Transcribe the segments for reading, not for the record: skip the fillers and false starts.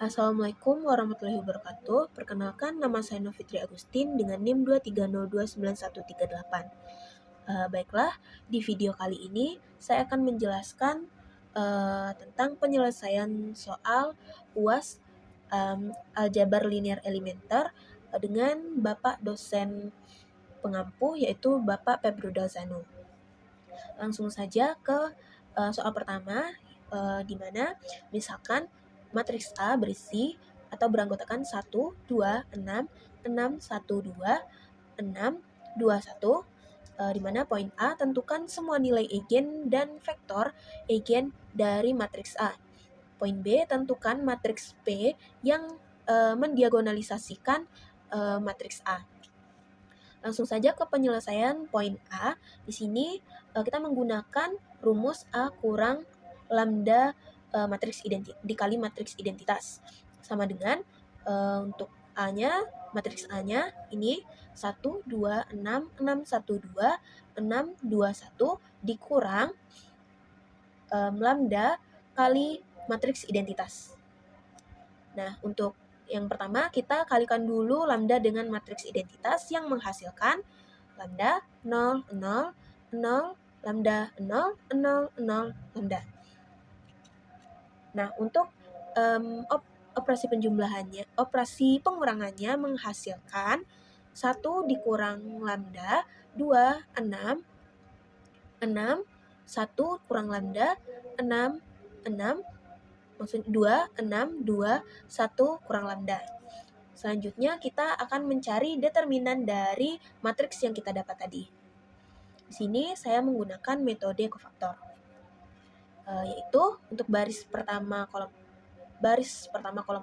Assalamualaikum warahmatullahi wabarakatuh. Perkenalkan, nama saya Novitri Agustin dengan NIM 230291138. Baiklah, di video kali ini saya akan menjelaskan tentang penyelesaian soal UAS aljabar linear elementer dengan Bapak dosen pengampu yaitu Bapak Febrio Dalzano. Langsung saja ke soal pertama, di mana misalkan matriks A berisi atau beranggotakan 1, 2, 6, 6, 1, 2, 6, 2, 1, di mana poin A tentukan semua nilai eigen dan vektor eigen dari matriks A. Poin B tentukan matriks P yang mendiagonalisasikan matriks A. Langsung saja ke penyelesaian poin A. Di sini kita menggunakan rumus A kurang lambda dikali matriks identitas. Sama dengan untuk A-nya, matriks A-nya ini 1, 2, 6, 6, 1, 2, 6, 2, 1 dikurang lambda kali matriks identitas. Nah, untuk yang pertama kita kalikan dulu lambda dengan matriks identitas yang menghasilkan lambda 0, 0, 0, lambda 0, 0, 0, lambda. Nah, untuk operasi pengurangannya menghasilkan 1 dikurang lambda, 2, 6, 6, 1 kurang lambda, 6, 6, maksud 2, 6, 2, 1 kurang lambda. Selanjutnya kita akan mencari determinan dari matriks yang kita dapat tadi. Di sini saya menggunakan metode kofaktor, yaitu untuk baris pertama kolom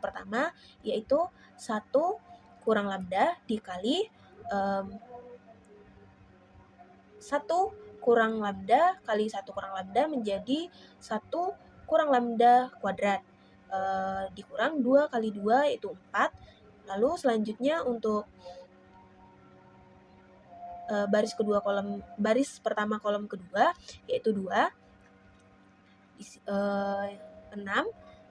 pertama yaitu 1 kurang lambda dikali 1 kurang lambda kali 1 kurang lambda menjadi 1 kurang lambda kuadrat, dikurang 2 kali 2 yaitu 4. Lalu selanjutnya untuk baris pertama kolom kedua yaitu 2, 6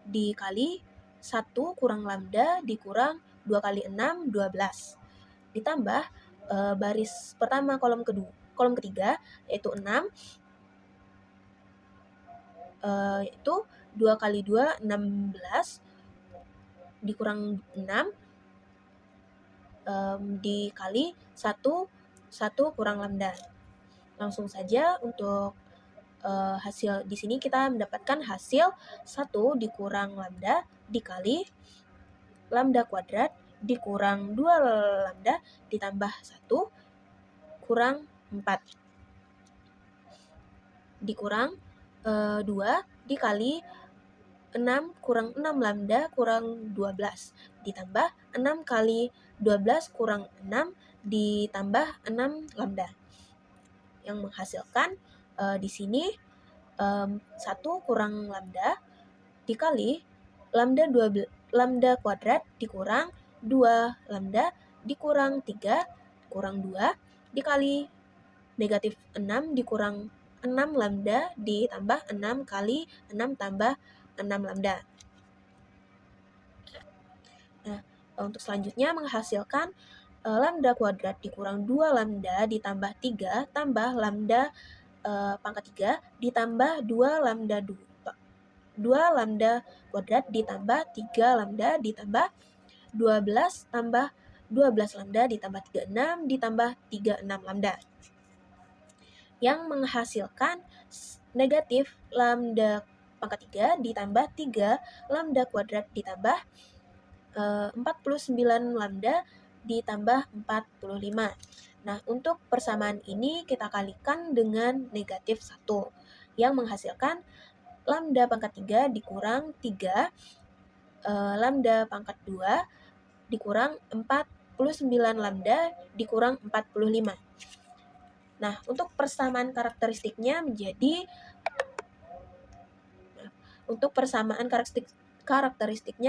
dikali 1 kurang lambda dikurang 2 kali 6, 12. Ditambah baris pertama kolom ketiga yaitu 6, yaitu 2 kali 2, 16 dikurang 6 dikali 1 kurang lambda. Langsung saja untuk hasil di sini kita mendapatkan hasil 1 dikurang lambda dikali lambda kuadrat dikurang 2 lambda ditambah 1 kurang 4 dikurang 2 dikali 6 kurang 6 lambda kurang 12 ditambah 6 kali 12 kurang 6 ditambah 6 lambda yang menghasilkan di sini 1 kurang lambda dikali lambda kuadrat dikurang 2 lambda dikurang 3 kurang 2 dikali negatif 6 dikurang 6 lambda ditambah 6 kali 6 tambah 6 lambda. Nah, untuk selanjutnya menghasilkan lambda kuadrat dikurang 2 lambda ditambah 3 tambah lambda pangkat 3 ditambah 2 lambda kuadrat ditambah 3 lambda ditambah 12 tambah 12 lambda ditambah 36 ditambah 36 lambda yang menghasilkan negatif lambda pangkat 3 ditambah 3 lambda kuadrat ditambah 49 lambda ditambah 45. Nah, untuk persamaan ini kita kalikan dengan negatif 1 yang menghasilkan lambda pangkat 3 dikurang 3 lambda pangkat 2 dikurang 49 lambda dikurang 45. Nah, untuk persamaan karakteristiknya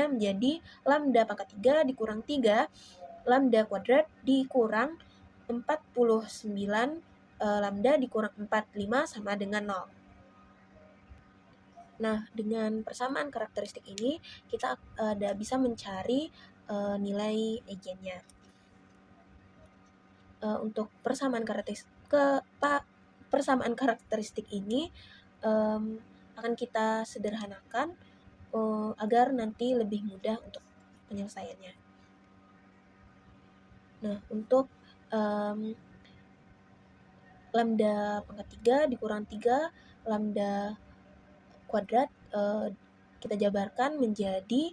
menjadi lambda pangkat 3 dikurang 3 lambda kuadrat dikurang 49 lambda dikurang 45 sama dengan 0. Nah, dengan persamaan karakteristik ini, kita bisa mencari nilai eigennya. Untuk persamaan karakteristik ini akan kita sederhanakan agar nanti lebih mudah untuk penyelesaiannya. Nah, untuk lambda pangkat 3 dikurang 3 lambda kuadrat kita jabarkan menjadi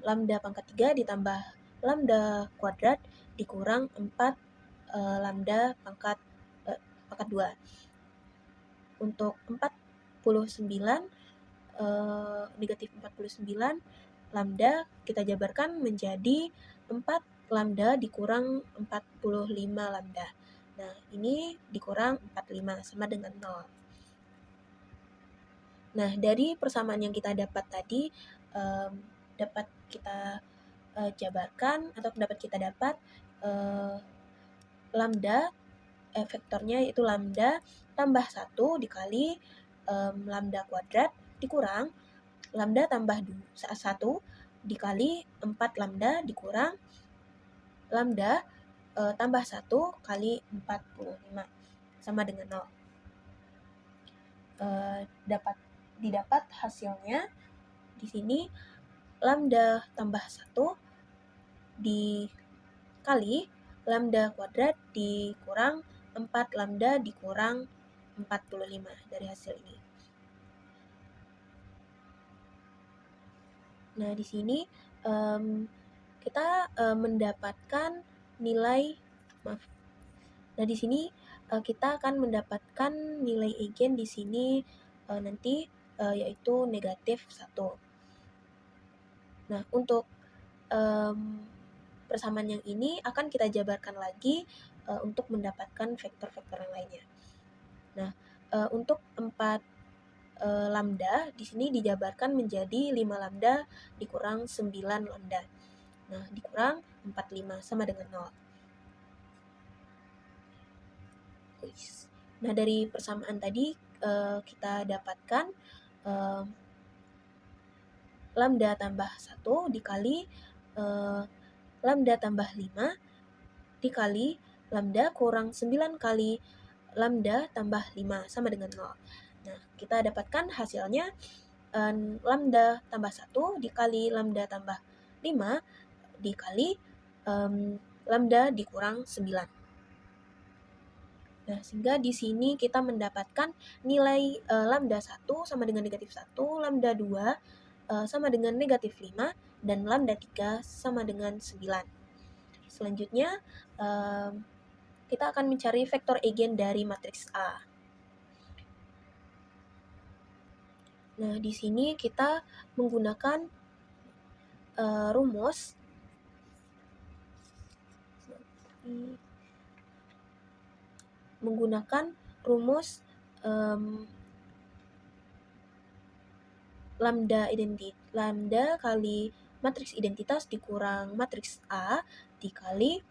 lambda pangkat 3 ditambah lambda kuadrat dikurang 4 lambda pangkat 2. Untuk 49 negatif 49 lambda kita jabarkan menjadi 4 lambda dikurang 45 lambda. Nah, ini dikurang 45 sama dengan 0. Nah, dari persamaan yang kita dapat tadi dapat kita jabarkan atau dapat kita dapat lambda vektornya yaitu lambda tambah 1 dikali lambda kuadrat dikurang lambda tambah 1 dikali 4 lambda dikurang lambda tambah 1 kali 45 sama dengan 0. Didapat hasilnya di sini lambda tambah 1 dikali lambda kuadrat dikurang 4 lambda dikurang 45 dari hasil ini. Nah, di sini kita mendapatkan nilai Nah, di sini kita akan mendapatkan nilai eigen di sini nanti yaitu negatif 1. Nah, untuk persamaan yang ini akan kita jabarkan lagi untuk mendapatkan vektor-vektor yang lainnya. Nah, untuk 4 lambda di sini dijabarkan menjadi 5 lambda dikurang 9 lambda. Nah, dikurang 45 sama dengan 0. Nah, dari persamaan tadi kita dapatkan lambda tambah 1 dikali lambda tambah 5 dikali lambda kurang 9 kali lambda tambah 5 sama dengan 0. Nah, kita dapatkan hasilnya lambda tambah 1 dikali lambda tambah 5 dikali lambda dikurang 9. Nah, sehingga di sini kita mendapatkan nilai lambda 1 sama dengan negatif 1, lambda 2 sama dengan negatif 5, dan lambda 3 sama dengan 9. Selanjutnya, kita akan mencari vektor eigen dari matriks A. Nah, di sini kita menggunakan rumus lambda kali matriks identitas dikurang matriks A dikali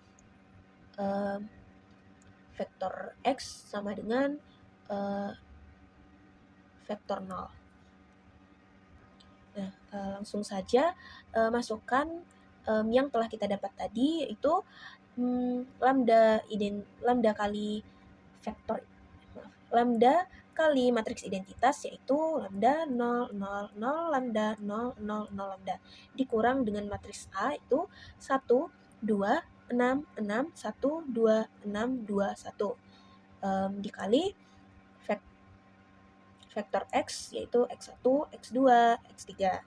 vektor X sama dengan vektor 0. Nah, langsung saja masukkan yang telah kita dapat tadi, yaitu lambda kali matriks identitas, yaitu lambda 0, 0, 0, lambda 0, 0, 0, lambda dikurang dengan matriks A itu 1, 2, 6, 6, 1, 2, 6, 2, 1 dikali vektor X yaitu X1, X2, X3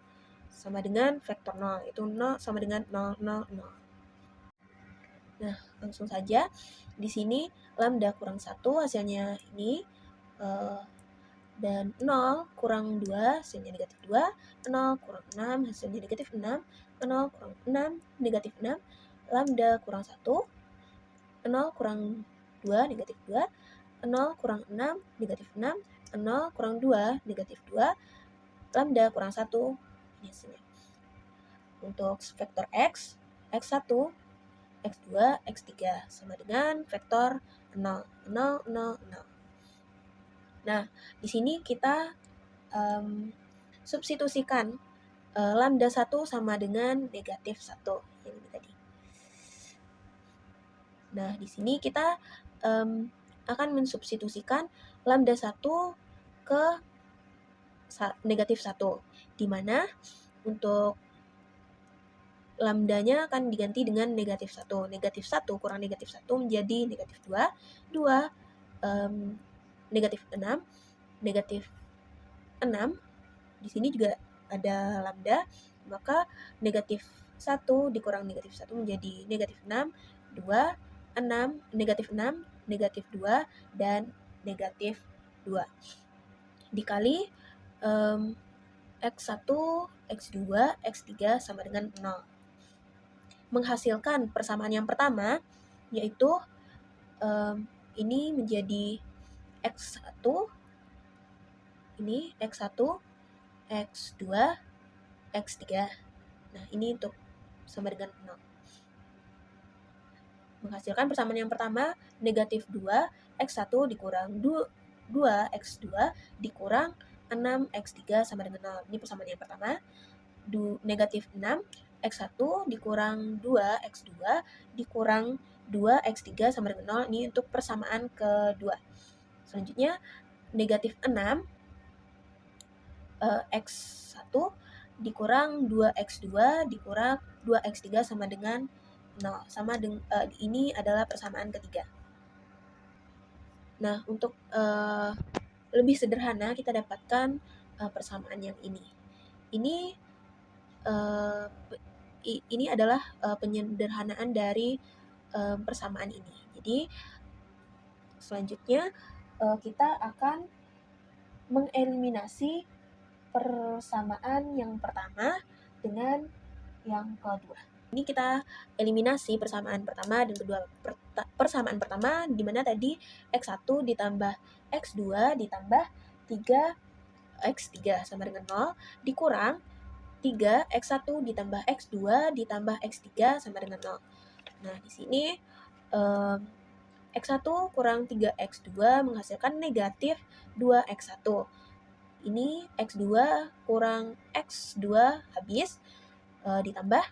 sama dengan vektor 0 yaitu 0 sama dengan 0, 0, 0. Nah, langsung saja di sini lambda kurang 1 hasilnya ini dan 0 kurang 2 hasilnya negatif 2, 0 kurang 6 hasilnya negatif 6, 0 kurang 6 negatif 6, lambda kurang 1, 0 kurang 2 negatif 2, 0 kurang 6 negatif 6, 0 kurang 2 negatif 2, lambda kurang 1 ini hasilnya. Untuk vektor X, X1, X2, X3 sama dengan vektor 0, 0, 0, 0. Nah, di sini kita substitusikan lambda 1 sama dengan negatif 1 yang ini tadi. Nah, di sini kita akan mensubstitusikan lambda 1 ke negatif 1, di mana untuk lambdanya akan diganti dengan negatif 1. Negatif 1 kurang negatif 1 menjadi negatif 2. 2 negatif 6. Negatif 6. Di sini juga ada lambda, maka negatif 1 dikurang negatif 1 menjadi negatif 6. 2, 6, negatif 6, negatif 2, dan negatif 2. Dikali X1, X2, X3 sama dengan 0. Menghasilkan persamaan yang pertama, yaitu ini menjadi X1, ini X1, X2, X3. Nah, ini untuk sama dengan 0. Menghasilkan persamaan yang pertama, negatif 2, X1 dikurang 2, X2 dikurang 6, X3 sama dengan 0. Ini persamaan yang pertama. Negatif 6, X1 dikurang 2, X2 dikurang 2, X3 sama dengan 0. Ini untuk persamaan kedua. Selanjutnya, negatif 6, X1 dikurang 2X2 dikurang 2X3 sama dengan 0. Ini adalah persamaan ketiga. Nah, untuk lebih sederhana kita dapatkan persamaan yang ini. Ini adalah penyederhanaan dari persamaan ini. Jadi, selanjutnya kita akan mengeliminasi persamaan yang pertama dengan yang kedua. Ini kita eliminasi persamaan pertama dan kedua. Persamaan pertama di mana tadi X1 ditambah X2 ditambah 3X3 sama dengan 0 dikurang 3X1 ditambah X2 ditambah X3 sama dengan 0. Nah, di sini X1 kurang 3X2 menghasilkan negatif 2X1. Ini X2 kurang X2 habis, ditambah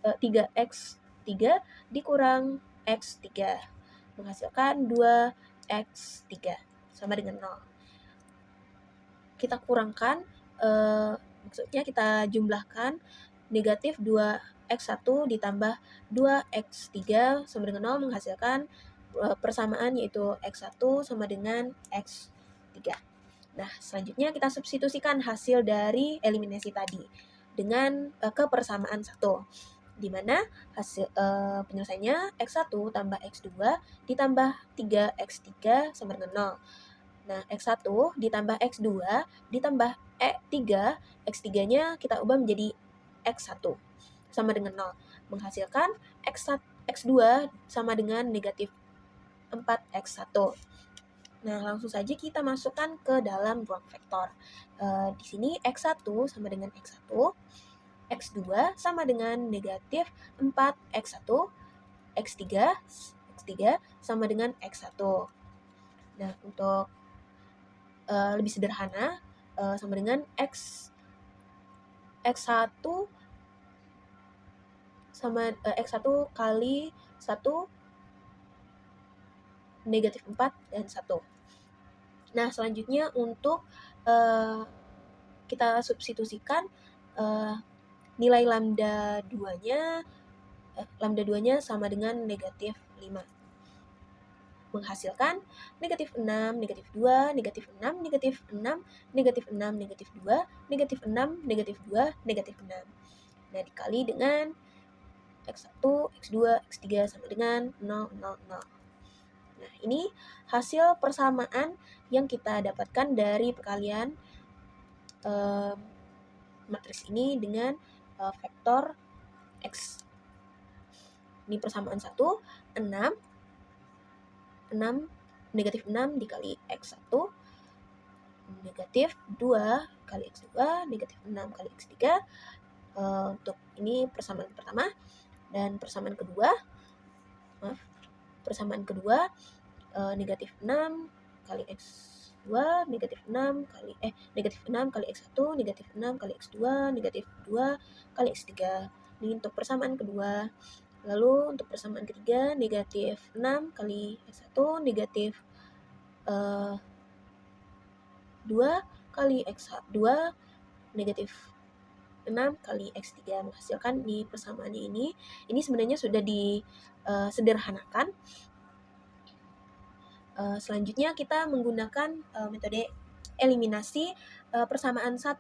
3X3 dikurang X3 menghasilkan 2X3 sama dengan 0. Kita kurangkan, maksudnya kita jumlahkan negatif 2X1 ditambah 2X3 sama dengan 0 menghasilkan persamaan yaitu X1 sama dengan X3. Nah, selanjutnya kita substitusikan hasil dari eliminasi tadi dengan ke persamaan 1, di mana hasil penyelesaiannya X1 tambah X2 ditambah 3X3 sama dengan 0. Nah, X1 ditambah X2 ditambah 3, X3-nya kita ubah menjadi X1 sama dengan 0. Menghasilkan X2 sama dengan negatif 4X1. Nah, langsung saja kita masukkan ke dalam ruang vektor. Di sini X1 sama dengan X1, X2 sama dengan negatif 4X1, X3 sama dengan X1. Nah, untuk lebih sederhana, sama dengan X1 sama X1 kali 1 negatif 4 dan 1. Nah, selanjutnya untuk kita substitusikan nilai lambda 2-nya sama dengan negatif 5. Menghasilkan negatif 6, negatif 2, negatif 6, negatif 6, negatif 6, negatif 2, negatif 6, negatif 2, negatif 6. Nah, dikali dengan X1, X2, X3 sama dengan 0, 0, 0. Nah, ini hasil persamaan yang kita dapatkan dari perkalian matriks ini dengan vektor X. Ini persamaan 1, 6, negatif 6 dikali X1, negatif 2 kali X2, negatif 6 kali X3. Untuk ini persamaan pertama. Dan persamaan kedua, negatif 6 kali X, X2 negatif 6 kali negatif 6 kali X1 negatif 6 kali X2 negatif 2 kali X3. Ini untuk persamaan kedua. Lalu untuk persamaan ketiga negatif 6 kali X1 negatif 2 kali X2 negatif 6 kali X3 menghasilkan di persamaannya ini. Ini sebenarnya sudah disederhanakan. Selanjutnya kita menggunakan metode eliminasi persamaan 1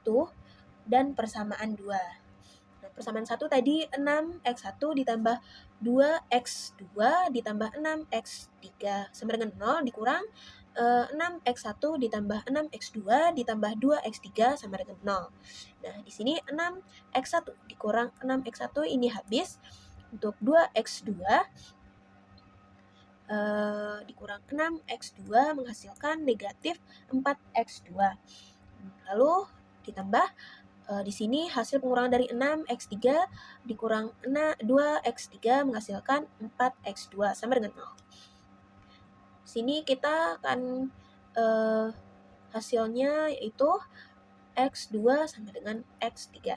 dan persamaan 2. Nah, persamaan 1 tadi 6x1 ditambah 2x2 ditambah 6x3 sama dengan 0 dikurang 6x1 ditambah 6x2 ditambah 2x3 sama dengan 0. Nah, di sini 6x1 dikurang 6x1 ini habis. Untuk 2x2 dikurang 6x2 menghasilkan negatif 4x2. Lalu ditambah di sini hasil pengurangan dari 6x3 dikurang 2x3 menghasilkan 4x2 sama dengan 0. Sini kita akan hasilnya yaitu x2 sama dengan x3.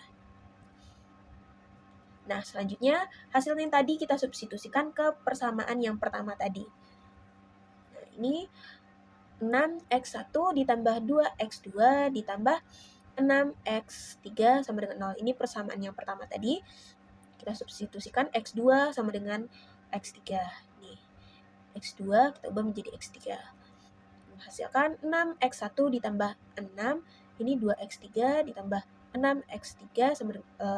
Nah, selanjutnya hasil yang tadi kita substitusikan ke persamaan yang pertama tadi. Nah, ini 6x1 ditambah 2x2 ditambah 6x3 sama dengan 0. Ini persamaan yang pertama tadi. Kita substitusikan x2 sama dengan x3. Nih, x2 kita ubah menjadi x3. Menghasilkan 6x1 ditambah 6. Ini 2x3 ditambah 6x3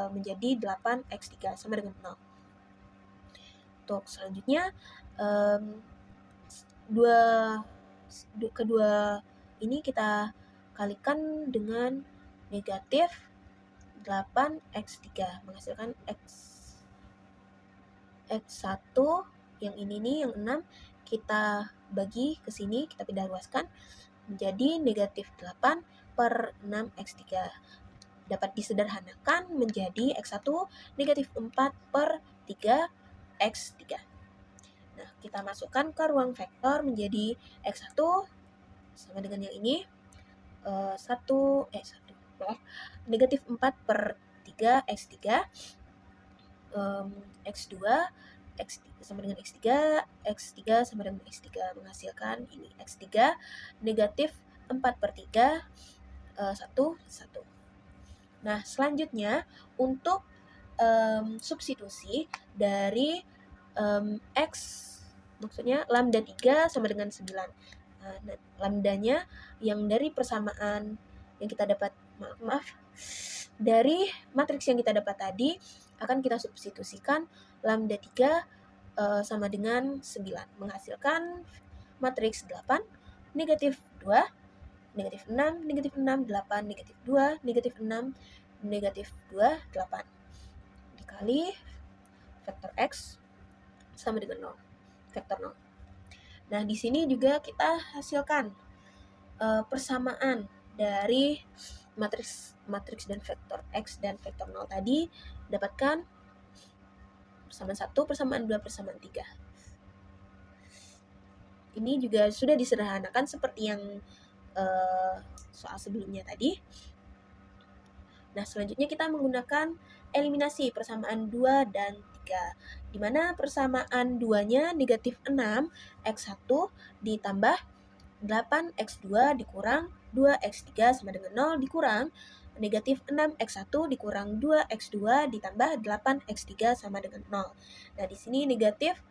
menjadi 8x3 sama dengan 0. Untuk selanjutnya, kedua ini kita kalikan dengan negatif 8x3 menghasilkan x1 yang ini nih yang 6 kita bagi ke sini, kita pindah luaskan menjadi negatif 8 per 6x3. Dapat disederhanakan menjadi x1 negatif 4 per 3x3. Nah, kita masukkan ke ruang vektor menjadi x1 sama dengan yang ini negatif 4 per 3x3 x2 x3 sama dengan x3 x3 sama dengan x3 menghasilkan ini x3 negatif 4 per 3 1. Nah, selanjutnya untuk substitusi dari x, maksudnya lambda 3 sama dengan 9. Nah, lambdanya yang dari persamaan yang kita dapat, dari matriks yang kita dapat tadi akan kita substitusikan lambda 3 sama dengan 9, menghasilkan matriks 8, negatif 2, negatif 6, negatif 6, 8, negatif 2, negatif 6, negatif 2, 8. Dikali vektor X sama dengan 0, vektor 0. Nah, di sini juga kita hasilkan persamaan dari matriks dan vektor X dan vektor 0 tadi, dapatkan persamaan 1, persamaan 2, persamaan 3. Ini juga sudah disederhanakan seperti yang soal sebelumnya tadi. Nah, selanjutnya kita menggunakan eliminasi persamaan 2 dan 3, di mana persamaan 2-nya negatif 6 x1 ditambah 8x2 dikurang 2x3 sama dengan 0 dikurang negatif 6x1 dikurang 2x2 ditambah 8x3 sama dengan 0. Nah, di sini negatif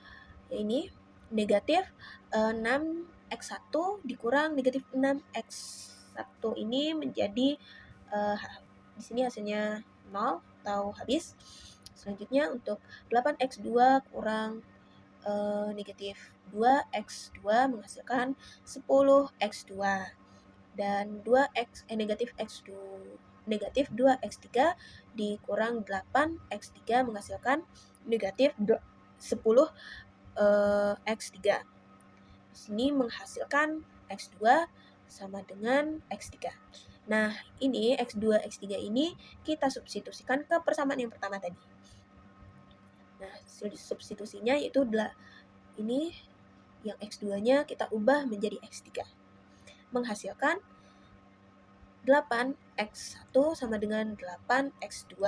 6x1 dikurang negatif 6x1 ini menjadi di sini hasilnya 0 atau habis. Selanjutnya untuk 8x2 kurang negatif 2x2 menghasilkan 10x2 dan negatif 2x3 dikurang 8x3 menghasilkan negatif 10 x3. Di sini menghasilkan x2 sama dengan x3. Nah, ini x2, x3 ini kita substitusikan ke persamaan yang pertama tadi. Nah, substitusinya yaitu ini yang x2-nya kita ubah menjadi x3. menghasilkan 8x1 sama dengan 8x2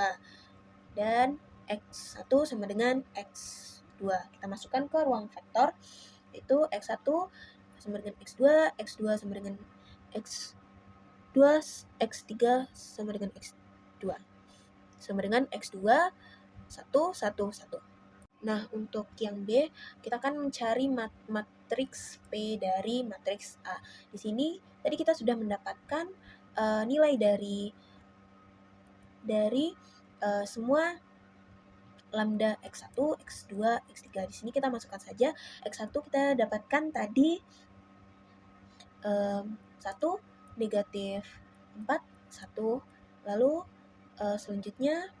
dan x1 sama dengan x2. Kita masukkan ke ruang vektor, yaitu x1 sama dengan x2, x2 sama dengan x2, x3 sama dengan x2, sama dengan x2, 1, 1, 1. Nah, untuk yang B, kita akan mencari matriks P dari matriks A. Di sini, tadi kita sudah mendapatkan nilai dari semua lambda x1, x2, x3. Di sini kita masukkan saja. X1 kita dapatkan tadi 1, negatif 4, 1. Lalu selanjutnya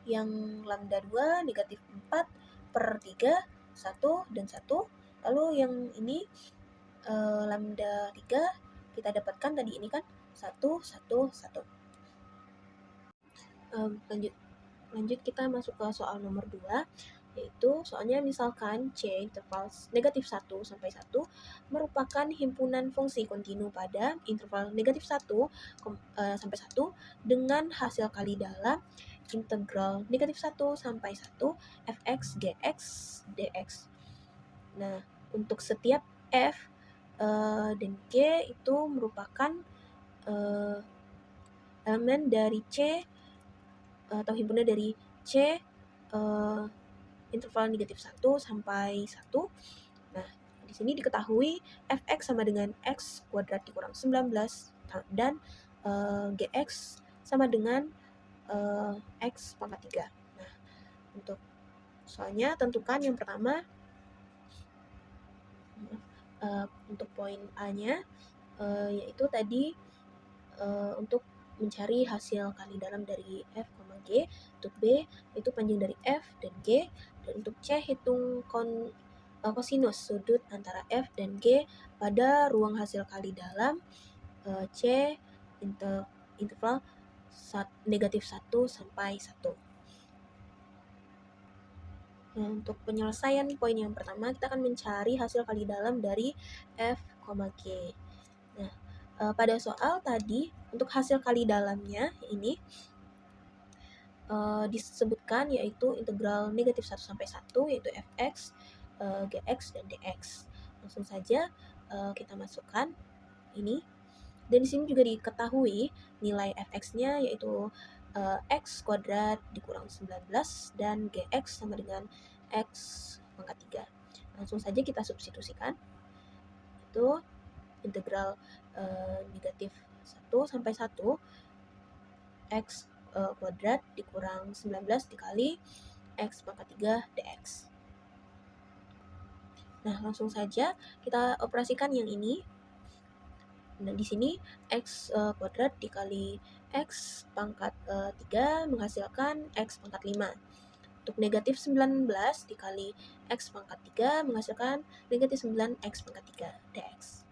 yang lambda 2, negatif 4 per 3, 1 dan 1. Lalu yang ini lambda 3 kita dapatkan tadi ini kan 1, 1, 1. Lanjut kita masuk ke soal nomor 2, yaitu soalnya misalkan C interval negatif 1 sampai 1 merupakan himpunan fungsi kontinu pada interval negatif 1 sampai 1 dengan hasil kali dalam integral negatif 1 sampai 1 fx, gx, dx. Nah, untuk setiap f dan g itu merupakan elemen dari C atau himpunan dari C interval negatif 1 sampai 1. Nah, di sini diketahui fx sama dengan x kuadrat dikurang 19 dan gx sama dengan x pangkat 3. Nah, untuk soalnya tentukan yang pertama untuk poin A-nya yaitu tadi untuk mencari hasil kali dalam dari f, g. Untuk B itu panjang dari f dan g, dan untuk C hitung kosinus sudut antara f dan g pada ruang hasil kali dalam C interval negatif 1 sampai 1. Nah, untuk penyelesaian poin yang pertama, kita akan mencari hasil kali dalam dari f, g. Nah, pada soal tadi, untuk hasil kali dalamnya ini disebutkan yaitu integral negatif 1 sampai 1, yaitu fx, gx, dan dx. Langsung saja kita masukkan ini. Dan di sini juga diketahui nilai fx-nya yaitu x kuadrat dikurang 19 dan gx sama dengan x pangkat 3. Langsung saja kita substitusikan. Itu integral negatif 1 sampai 1 x kuadrat dikurang 19 dikali x pangkat 3 dx. Nah, langsung saja kita operasikan yang ini. Nah, di sini x kuadrat dikali x pangkat 3 menghasilkan x pangkat 5. Untuk negatif 19 dikali x pangkat 3 menghasilkan negatif 9 x pangkat 3 dx.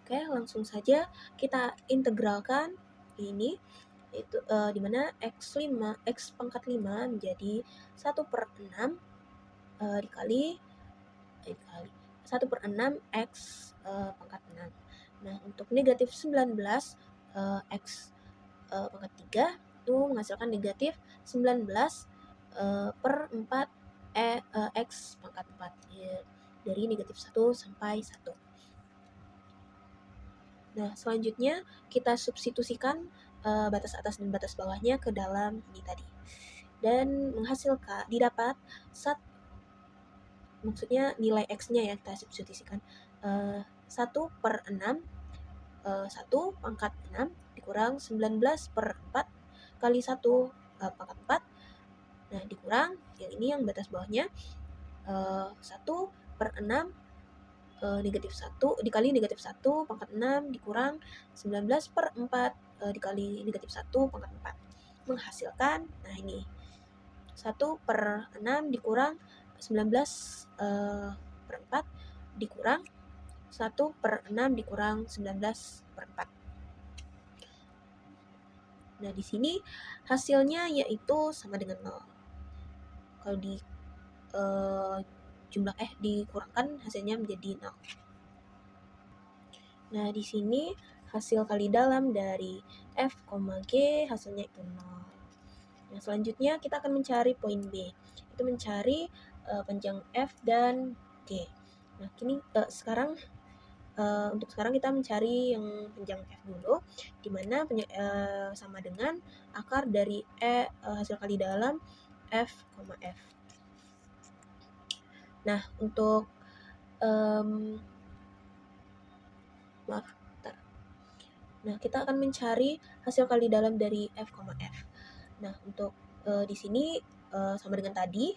Oke, langsung saja kita integralkan ini, yaitu dimana x pangkat 5 menjadi 1 per 6 dikali 1 per 6 x pangkat 6. Nah, untuk negatif 19 x pangkat 3 itu menghasilkan negatif 19 per 4 x pangkat 4 ya, dari negatif 1 sampai 1. Nah, selanjutnya kita substitusikan batas atas dan batas bawahnya ke dalam ini tadi. Dan menghasilkan didapat maksudnya nilai x-nya ya kita substitusikan 1 per 6 1 pangkat 6 dikurang 19 per 4 kali 1 pangkat 4. Nah, dikurang yang ini yang batas bawahnya 1 per 6 negatif 1 dikali negatif 1 pangkat 6 dikurang 19 per 4 dikali negatif 1 pangkat 4 menghasilkan, nah ini 1 per 6 dikurang 19 per 4 dikurang 1 per 6 dikurang 19 per 4. Nah, di sini hasilnya yaitu sama dengan 0. Kalau di jumlah dikurangkan hasilnya menjadi 0. Nah, di sini hasil kali dalam dari F, G hasilnya itu 0. Nah, selanjutnya kita akan mencari poin B, itu mencari panjang F dan G. Nah, untuk sekarang kita mencari yang panjang F dulu, di mana sama dengan akar dari hasil kali dalam F, F. Nah, untuk maaf, bentar. Nah, kita akan mencari hasil kali dalam dari F, F. Nah, untuk di sini sama dengan tadi,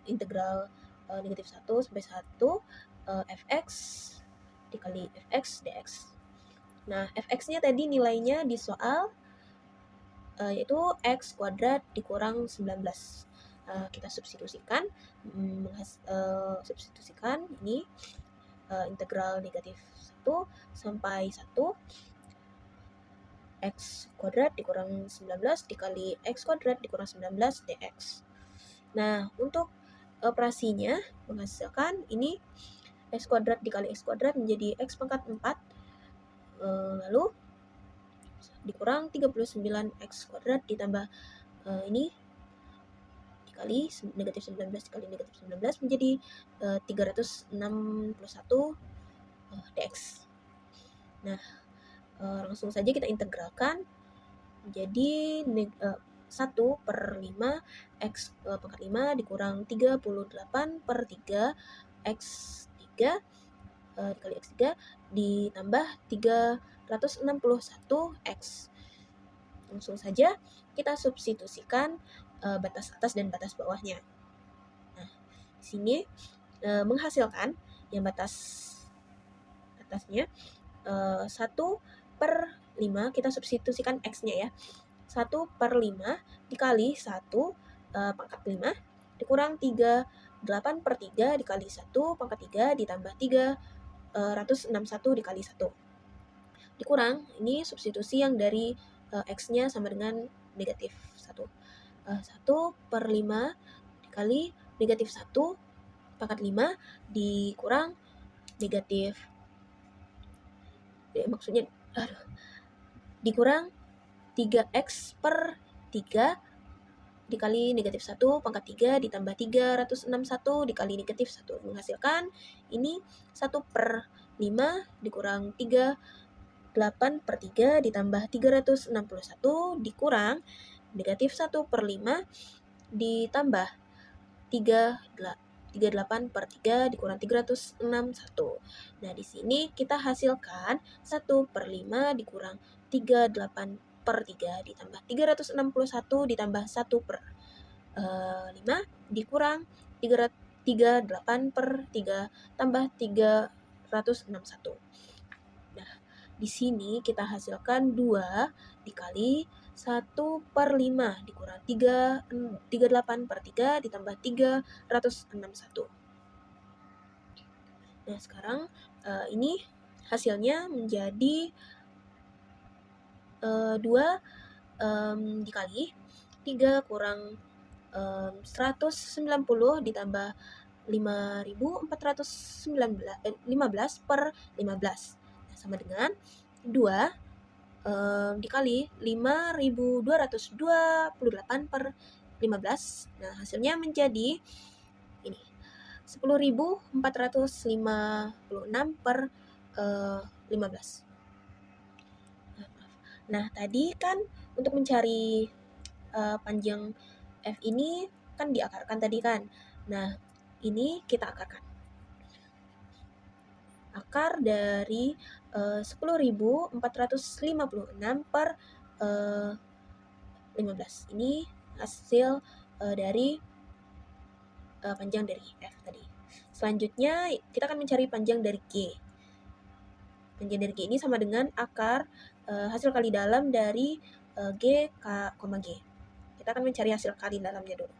integral negatif 1 sampai 1 fx dikali fx dx. Nah, fx-nya tadi nilainya di soal yaitu x kuadrat dikurang 19. Kita substitusikan, ini integral negatif 1 sampai 1 x kuadrat dikurang 19 dikali x kuadrat dikurang 19 dx. Nah, untuk operasinya menghasilkan ini x kuadrat dikali x kuadrat menjadi x pangkat 4, lalu dikurang 39x kuadrat ditambah ini dikali negatif 19 dikali negatif 19 menjadi 361 dx. Nah, langsung saja kita integralkan menjadi 1/5 x pangkat 5 dikurang 38/3 x 3 dikali x 3 ditambah 361 x. Langsung saja kita substitusikan batas atas dan batas bawahnya. Nah, di sini menghasilkan yang batas atasnya 1/5, kita substitusikan x-nya ya. 1/5 dikali 1 pangkat 5 dikurang 38/3 dikali 1 pangkat 3 ditambah 361 dikali 1. Dikurang, ini substitusi yang dari x-nya sama dengan negatif 1. 1/5 dikali negatif 1 pangkat 5 dikurang negatif dikurang 3x/3 dikali negatif 1 pangkat 3 ditambah 361 dikali negatif 1 menghasilkan ini 1/5 dikurang 38/3 ditambah 361 dikurang negatif 1/5 ditambah 38/3 dikurang 361. Nah, di sini kita hasilkan 1/5 dikurang 38/3 ditambah 361 ditambah 1/5 dikurang 38/3 tambah 361. Nah, di sini kita hasilkan 2 dikali 1/5 dikurang 38/3 ditambah 361. Nah, sekarang ini hasilnya menjadi 2 dikali 3 kurang 190 ditambah 5.415/15 sama dengan 2 dikali 5.228/15. Nah, hasilnya menjadi ini 10.456/15. Nah, tadi kan untuk mencari panjang F ini kan diakarkan tadi kan. Nah, ini kita akarkan. Akar dari 10.456/15. Ini hasil dari panjang dari F tadi. Selanjutnya kita akan mencari panjang dari G. Panjang dari G ini sama dengan akar hasil kali dalam dari G, K, G. Kita akan mencari hasil kali dalamnya dulu.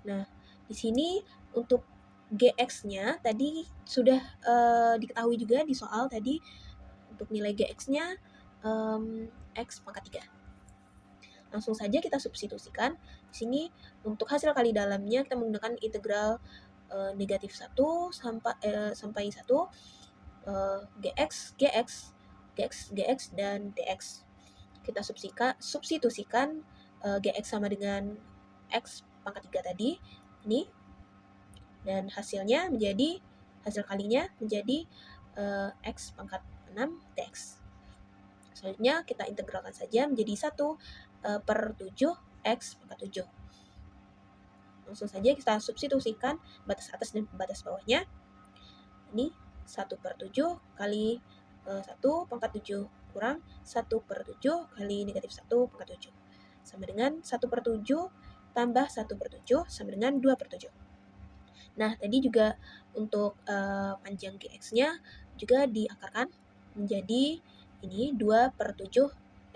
Nah, di sini untuk GX-nya tadi sudah diketahui juga di soal tadi. Untuk nilai GX-nya X pangkat 3. Langsung saja kita substitusikan. Di sini untuk hasil kali dalamnya kita menggunakan integral negatif 1 sampai 1, GX, dan DX. Kita substitusikan GX sama dengan X pangkat 3 tadi, ini, dan hasil kalinya menjadi X pangkat 6 DX. Selanjutnya kita integralkan saja menjadi 1/7 X pangkat 7. Langsung saja kita substitusikan batas atas dan batas bawahnya. Ini 1/7 kali 1 pangkat 7 kurang 1/7 kali negatif 1 pangkat 7. Sama dengan 1/7 tambah 1/7 sama dengan 2/7. Nah, tadi juga untuk panjang GX-nya juga diakarkan menjadi ini 2/7,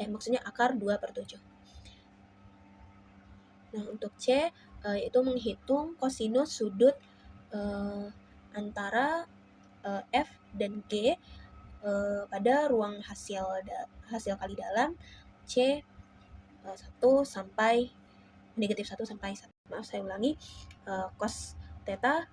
maksudnya akar 2/7. Nah, untuk C, yaitu menghitung kosinus sudut antara F dan G pada ruang hasil kali dalam C 1 sampai negatif 1 sampai 1. Maaf, saya ulangi. Cos theta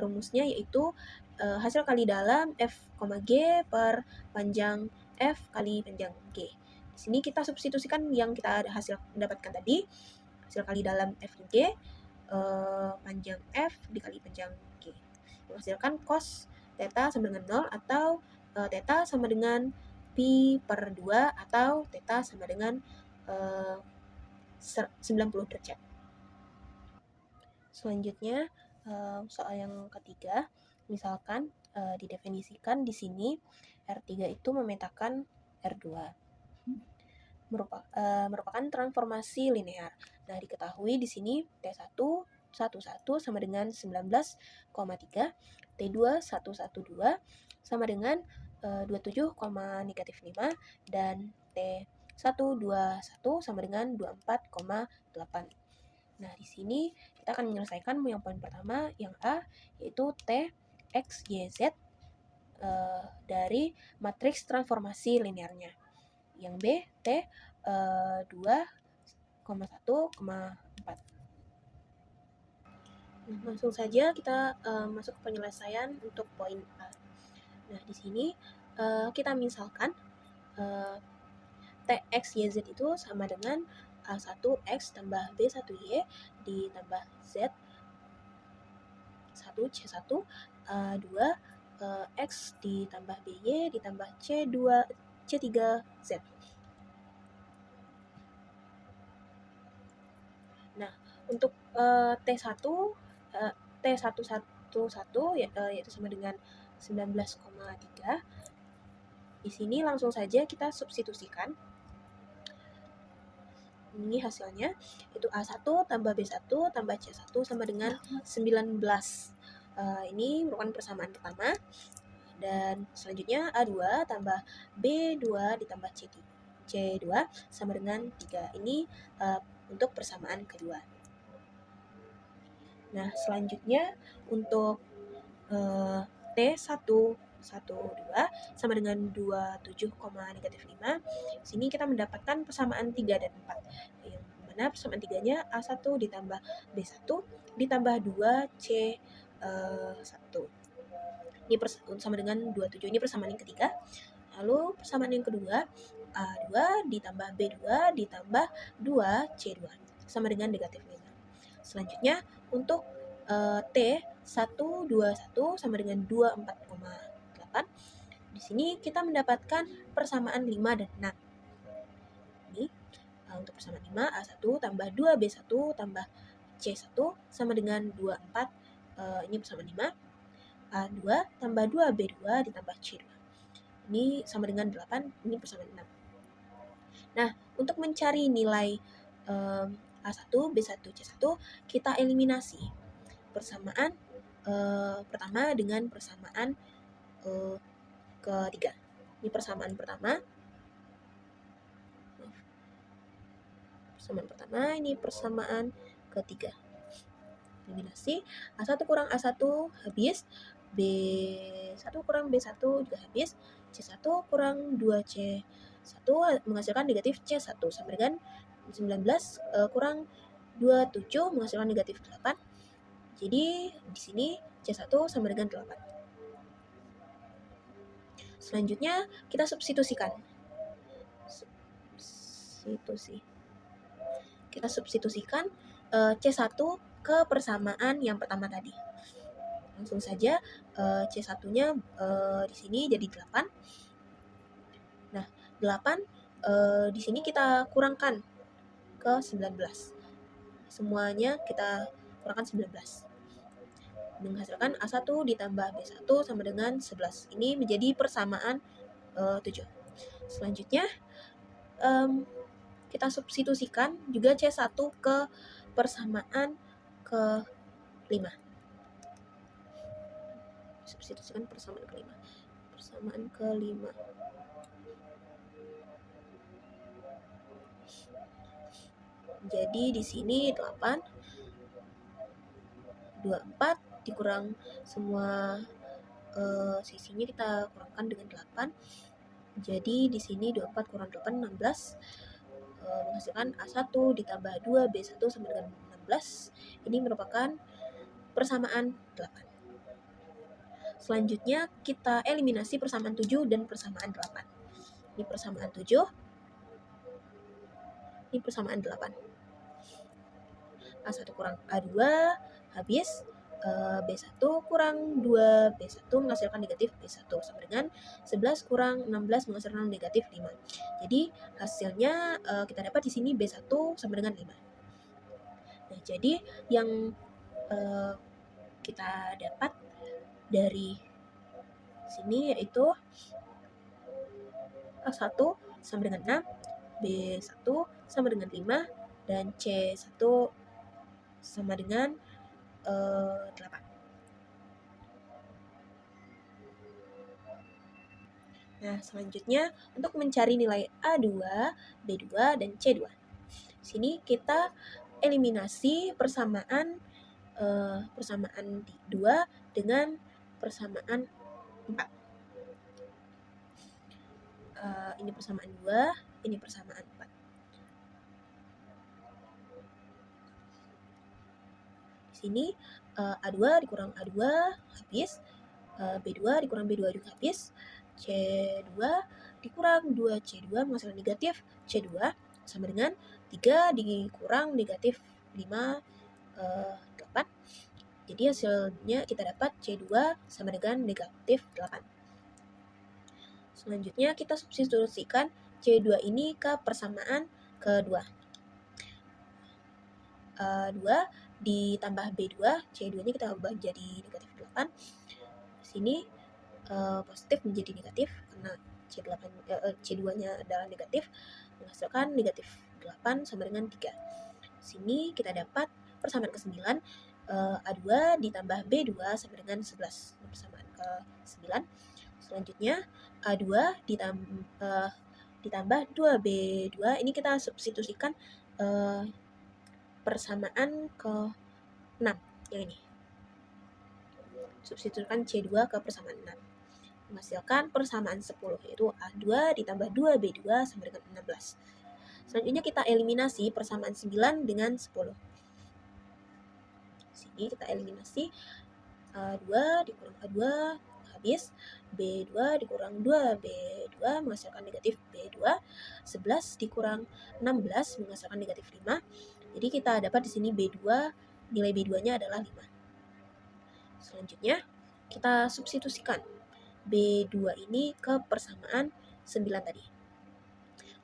rumusnya yaitu hasil kali dalam F, G per panjang F kali panjang G. Di sini kita substitusikan yang kita dapatkan tadi, hasil kali dalam F G, panjang F dikali panjang G, menghasilkan cos theta sama dengan 0 atau theta sama dengan pi per 2 atau theta sama dengan 90 derajat. Selanjutnya, soal yang ketiga, misalkan didefinisikan di sini R3 itu memetakan R2. Merupakan transformasi linear. Nah, diketahui di sini T1 11 sama dengan 19,3, T2 112 sama dengan 27, negatif 5, dan T121 sama dengan 24,8. Nah, di sini kita akan menyelesaikan yang poin pertama, yang A, yaitu T, X, Y, Z dari matriks transformasi linearnya. Yang B, T 2,1,4. Langsung saja kita masuk ke penyelesaian untuk poin A. Nah, di sini kita misalkan TXYZ itu sama dengan A1X tambah B1Y ditambah Z1C1 A2 X ditambah BY ditambah C3Z. Nah, untuk T1 yaitu sama dengan 19,3. Di sini langsung saja kita substitusikan. Ini hasilnya itu A1 tambah B1 tambah C1 sama dengan 19. Ini merupakan persamaan pertama. Dan selanjutnya A2 tambah B2 ditambah C2 sama dengan 3. Ini untuk persamaan kedua. Nah, selanjutnya untuk T112 sama dengan 27, negatif 5. Di sini kita mendapatkan persamaan 3 dan 4. Yang mana persamaan 3-nya A1 ditambah B1 ditambah 2C1. Ini sama dengan 27. Ini persamaan yang ketiga. Lalu persamaan yang kedua, A2 ditambah B2 ditambah 2C2 sama dengan negatif 5. Selanjutnya untuk T121 sama dengan 24,8. Di sini kita mendapatkan persamaan 5 dan 6. Ini untuk persamaan 5, A1 tambah 2B1 tambah C1 sama dengan 24. Ini persamaan 5. A2 tambah 2B2 ditambah C2. Ini sama dengan 8. Ini persamaan 6. Nah, untuk mencari nilai A1, B1, C1, kita eliminasi persamaan pertama dengan persamaan ketiga. Ini persamaan pertama. Persamaan pertama, ini persamaan ketiga. Eliminasi. A1 kurang A1 habis. B1 kurang B1 juga habis. C1 kurang 2C1 menghasilkan negatif C1 sama dengan 19 kurang 27 menghasilkan negatif 8. Jadi di sini C1 sama dengan 8. Selanjutnya kita substitusikan. Kita substitusikan C1 ke persamaan yang pertama tadi. Langsung saja C1-nya di sini jadi 8. Nah, 8 di sini kita kurangkan ke 19. Semuanya kita kurangkan 19. Menghasilkan A1 ditambah B1 sama dengan 11. Ini menjadi persamaan 7. Selanjutnya kita substitusikan juga C1 ke persamaan ke-5. Substitusikan persamaan ke-5. Persamaan ke-5. Jadi di sini 8 24 dikurang semua sisinya kita kurangkan dengan 8. Jadi di sini 24 kurang 8 16. Menghasilkan A1 ditambah 2 B1 sama dengan 16. Ini merupakan persamaan 8. Selanjutnya kita eliminasi persamaan 7 dan persamaan 8. Ini persamaan 7. Ini persamaan 8. A1 kurang A2 habis. B1 kurang 2 B1 menghasilkan negatif B1 sama dengan 11 kurang 16 menghasilkan negatif 5. Jadi hasilnya kita dapat di sini B1 sama dengan 5. Nah, jadi yang kita dapat dari sini yaitu A1 sama dengan 6, B1 sama dengan 5, dan C1 sama dengan 8. Nah, selanjutnya untuk mencari nilai A2, B2, dan C2. Di sini kita eliminasi persamaan 2 dengan persamaan 4. Ini persamaan 2, ini persamaan 4. Di sini A2 dikurang A2 habis, B2 dikurang B2 juga habis, C2 dikurang 2C2 menghasilkan negatif C2 sama dengan 3 dikurang negatif 5, 8. Jadi hasilnya kita dapat C2 sama dengan negatif 8. Selanjutnya kita substitusikan C2 ini ke persamaan kedua. 2 ditambah B2, C2-nya kita ubah jadi negatif 8. Di sini positif menjadi negatif karena C2-nya adalah negatif, menghasilkan negatif 8 sama dengan 3. Di sini kita dapat persamaan ke-9, A2 ditambah B2 sama dengan 11. Persamaan ke-9. Selanjutnya A2 ditambah 2B2, ini kita substitusikan persamaan ke-6 yang ini. Substitusikan C2 ke persamaan 6. Menghasilkan persamaan 10, yaitu A2 ditambah 2B2 sama dengan 16. Selanjutnya kita eliminasi persamaan 9 dengan 10. Sini kita eliminasi A2 dikurang A2 habis, B2 dikurang 2B2 menghasilkan negatif B2, 11 dikurang 16 menghasilkan negatif 5. Jadi kita dapat di sini B2, nilai B2-nya adalah 5. Selanjutnya kita substitusikan B2 ini ke persamaan 9 tadi.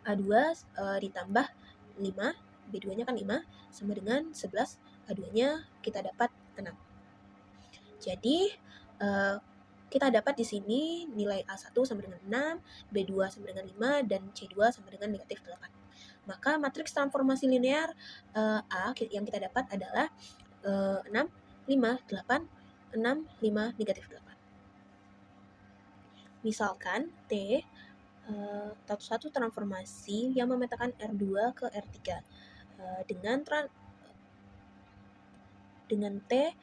A2 ditambah 5, B2-nya kan 5, sama dengan 11, A2-nya kita dapat 6. Jadi kita dapat di sini nilai A1 sama dengan 6, B2 sama dengan 5, dan C2 sama dengan negatif 8. Maka matriks transformasi linear A yang kita dapat adalah 6, 5, 8, 6, 5, negatif 8. Misalkan T suatu transformasi yang memetakan R2 ke R3 dengan T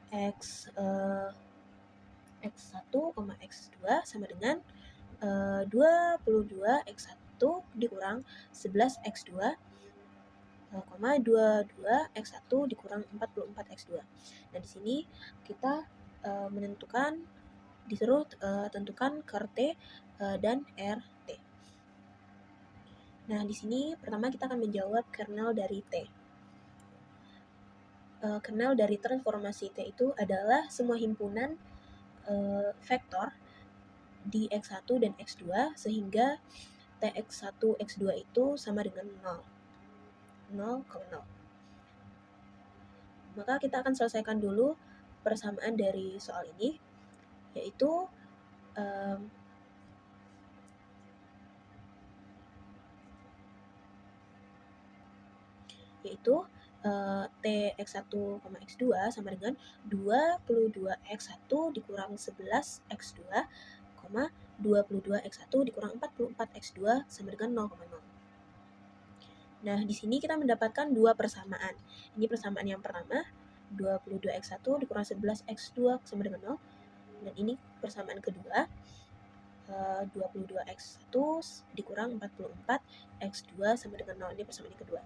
X 1, X2 sama dengan 22 X1 dikurang 11 X2 22x1 dikurang 44x2. Nah, di sini kita disuruh tentukan ker T dan RT. Nah, di sini pertama kita akan menjawab kernel dari T. Kernel dari transformasi T itu adalah semua himpunan vektor di X1 dan X2 sehingga Tx1, X2 itu sama dengan 0, 0. Maka kita akan selesaikan dulu persamaan dari soal ini, yaitu Tx1, X2 sama dengan 22x1 dikurang 11x2, 22x1 dikurang 44x2 sama dengan 0,0. Nah, di sini kita mendapatkan dua persamaan. Ini persamaan yang pertama, 22x1 dikurang 11x2 sama dengan 0. Dan ini persamaan kedua, 22x1 dikurang 44x2 sama dengan 0. Ini persamaan yang kedua.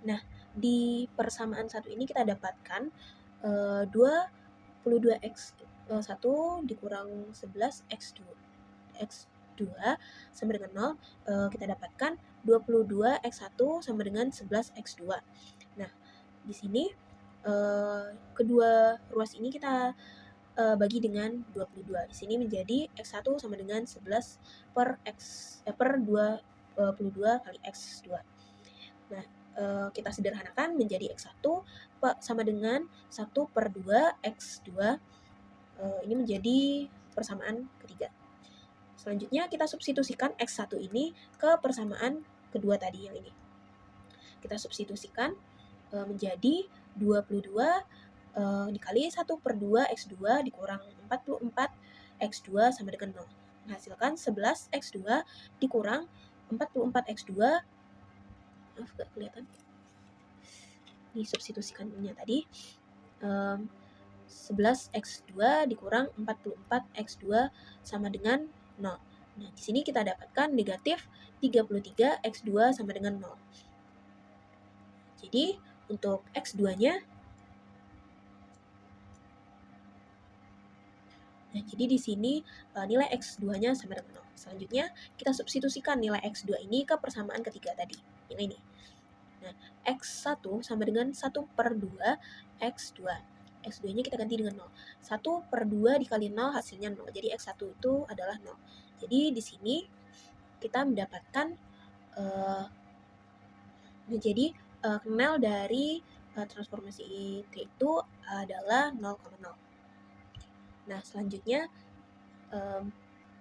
Nah, di persamaan satu ini kita dapatkan 22x1 dikurang 11x2 sama dengan 0, kita dapatkan 22x1 sama dengan 11x2. Nah, di sini kedua ruas ini kita bagi dengan 22. Di sini menjadi x1 sama dengan 11 per 22 kali x2. Nah, kita sederhanakan menjadi x1 sama dengan 1 per 2 x2. Ini menjadi persamaan ketiga. Selanjutnya kita substitusikan x1 ini ke persamaan kedua tadi yang ini. Kita substitusikan menjadi 22 dikali 1 per 2 x2 dikurang 44 x2 sama dengan 0. Menghasilkan 11 x2 dikurang 44 x2. Maaf, gak kelihatan. Ini substitusikannya tadi. 11 x2 dikurang 44 x2 sama dengan 0. Nah, di sini kita dapatkan negatif 33 x2 sama dengan 0. Jadi, untuk x2-nya, nah, jadi di sini nilai x2-nya sama dengan 0. Selanjutnya, kita substitusikan nilai x2 ini ke persamaan ketiga tadi, yang ini. Nah, x1 sama dengan 1 per 2 x2. X2-nya kita ganti dengan 0. 1 per 2 dikali 0 hasilnya 0. Jadi x1 itu adalah 0. Jadi di sini kita mendapatkan kernel dari transformasi T itu adalah 0,0. Nah, selanjutnya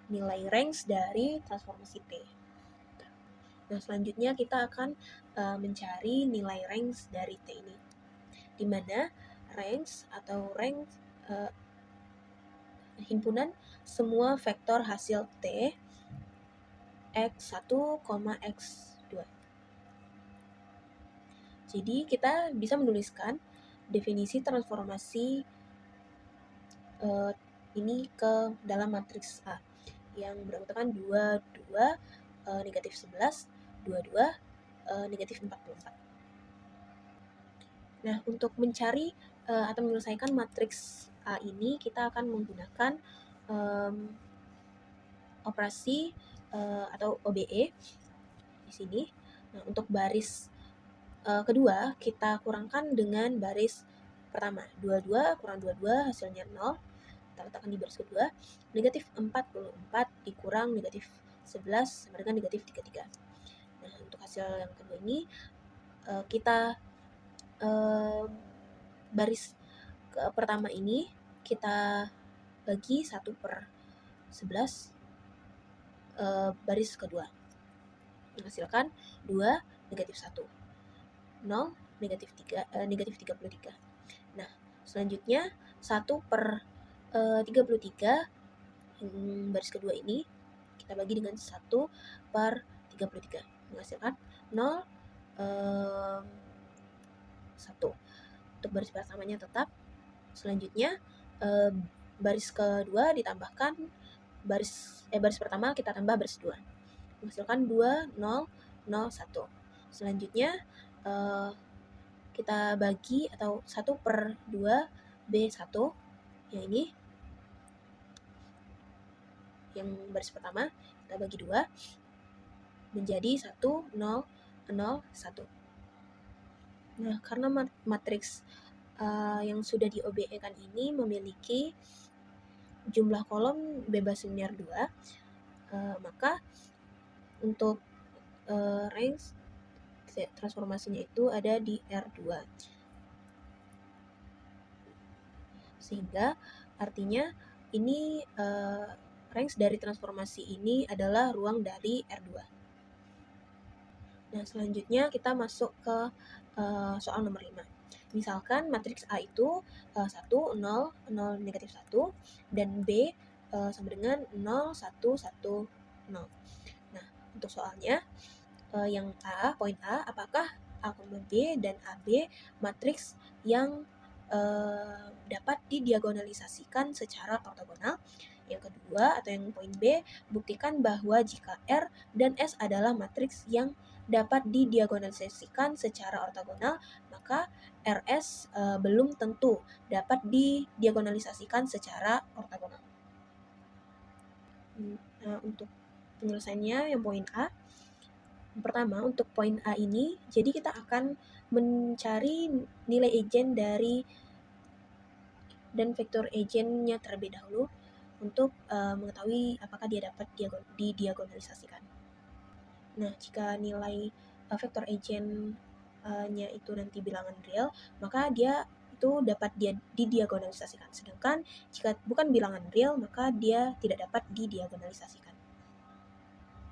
nilai range dari transformasi T. Nah, selanjutnya kita akan mencari nilai range dari T ini, di mana range himpunan semua vektor hasil T x1, x2. Jadi kita bisa menuliskan definisi transformasi ini ke dalam matriks A yang beranggotakan 22, negatif 11, 22, negatif 44. Nah, untuk mencari atau menyelesaikan matriks A ini, kita akan menggunakan operasi atau OBE di sini. Nah, untuk baris kedua, kita kurangkan dengan baris pertama. 22 kurang 22 hasilnya 0. Kita letakkan di baris kedua. Negatif 44 dikurang negatif 11 sama dengan negatif 33. Nah, untuk hasil yang kedua ini, kita baris pertama ini kita bagi 1 per 11 baris kedua. Menghasilkan 2, negatif 1. 0, negatif 33. Nah, selanjutnya 1 per 33 baris kedua ini kita bagi dengan 1 per 33. Menghasilkan 0, 1. Untuk baris pertamanya tetap. Selanjutnya baris kedua ditambahkan baris pertama kita tambah baris 2. Menghasilkan 2, 0, 0, 1. Selanjutnya kita bagi atau 1/2 B1 yang ini, yang baris pertama kita bagi 2 menjadi 1, 0, 0, 1. Nah, karena matriks yang sudah di OBE kan ini memiliki jumlah kolom bebas linear 2, maka untuk range transformasinya itu ada di R2. Sehingga artinya ini range dari transformasi ini adalah ruang dari R2. Nah, selanjutnya kita masuk ke soal nomor 5. Misalkan matriks A itu 1, 0, 0, negatif 1, dan B sama dengan 0, 1, 1, 0. Nah, untuk soalnya, yang A, poin A, apakah A, B, dan AB matriks yang dapat didiagonalisasikan secara ortogonal? Yang kedua, atau yang poin B, buktikan bahwa jika R dan S adalah matriks yang dapat didiagonalisasikan secara ortogonal, maka RS belum tentu dapat didiagonalisasikan secara ortogonal. Nah, untuk penyelesaiannya yang poin A, yang pertama untuk poin A ini, jadi kita akan mencari nilai eigen dari dan vektor eigennya terlebih dahulu untuk mengetahui apakah dia dapat didiagonalisasikan. Nah, jika nilai vektor eigennya itu nanti bilangan real, maka dia itu dapat didiagonalisasikan. Sedangkan jika bukan bilangan real, maka dia tidak dapat didiagonalisasikan.